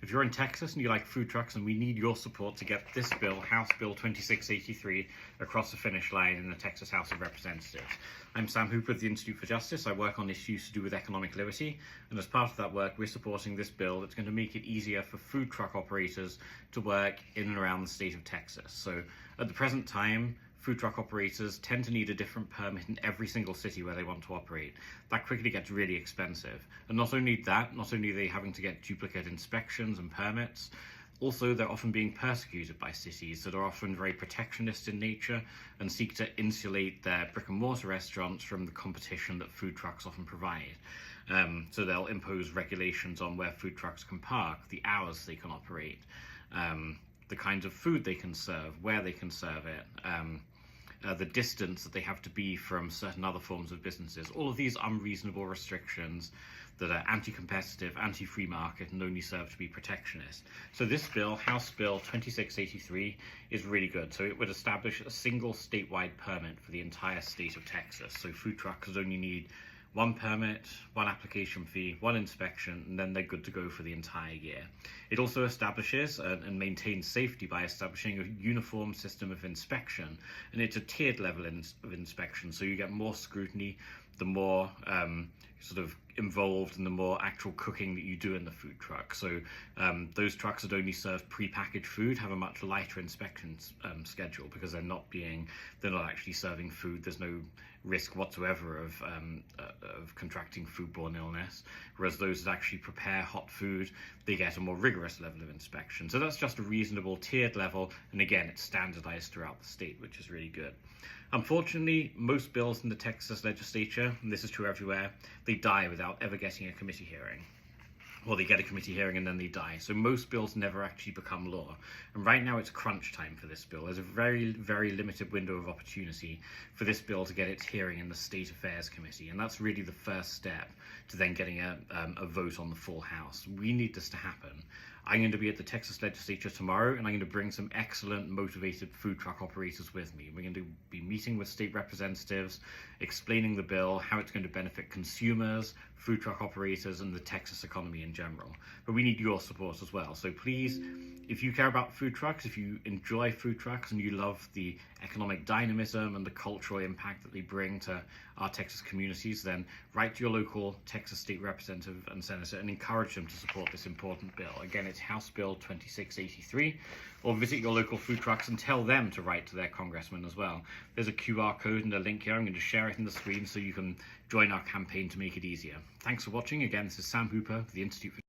If you're in Texas and you like food trucks, and we need your support to get this bill, House Bill 2683, across the finish line in the Texas House of Representatives. I'm Sam Hooper of the Institute for Justice. I work on issues to do with economic liberty, and as part of that work, we're supporting this bill that's going to make it easier for food truck operators to work in and around the state of Texas. So at the present time, food truck operators tend to need a different permit in every single city where they want to operate. That quickly gets really expensive. And not only that, not only are they having to get duplicate inspections and permits, also they're often being persecuted by cities that are often very protectionist in nature and seek to insulate their brick and mortar restaurants from the competition that food trucks often provide. So they'll impose regulations on where food trucks can park, the hours they can operate, the kinds of food they can serve, where they can serve it, the distance that they have to be from certain other forms of businesses. All of these unreasonable restrictions that are anti-competitive, anti-free market, and only serve to be protectionist. So this bill, House Bill 2683, is really good. So it would establish a single statewide permit for the entire state of Texas. So food truckers only need one permit, one application fee, one inspection, and then they're good to go for the entire year. It also establishes and maintains safety by establishing a uniform system of inspection, and it's a tiered level of inspection, so you get more scrutiny the more sort of involved and the more actual cooking that you do in the food truck. So those trucks that only serve pre-packaged food have a much lighter inspection schedule because they're not actually serving food. There's no risk whatsoever of contracting foodborne illness, whereas those that actually prepare hot food, they get a more rigorous level of inspection. So that's just a reasonable tiered level, and again, it's standardized throughout the state, which is really good. Unfortunately, most bills in the Texas legislature, and this is true everywhere, they die without ever getting a committee hearing. Or they get a committee hearing and then they die. So most bills never actually become law. And right now it's crunch time for this bill. There's a very, very limited window of opportunity for this bill to get its hearing in the State Affairs Committee. And that's really the first step to then getting a vote on the full House. We need this to happen. I'm going to be at the Texas legislature tomorrow, and I'm going to bring some excellent, motivated food truck operators with me. We're going to be meeting with state representatives, explaining the bill, how it's going to benefit consumers, food truck operators, and the Texas economy in general. But we need your support as well. So please, if you care about food trucks, if you enjoy food trucks and you love the economic dynamism and the cultural impact that they bring to our Texas communities, then write to your local Texas state representative and senator and encourage them to support this important bill. Again, it's House Bill 2683, or visit your local food trucks and tell them to write to their congressman as well. There's a QR code and a link here. I'm going to share it in the screen so you can join our campaign to make it easier. Thanks for watching. Again, this is Sam Hooper of the Institute for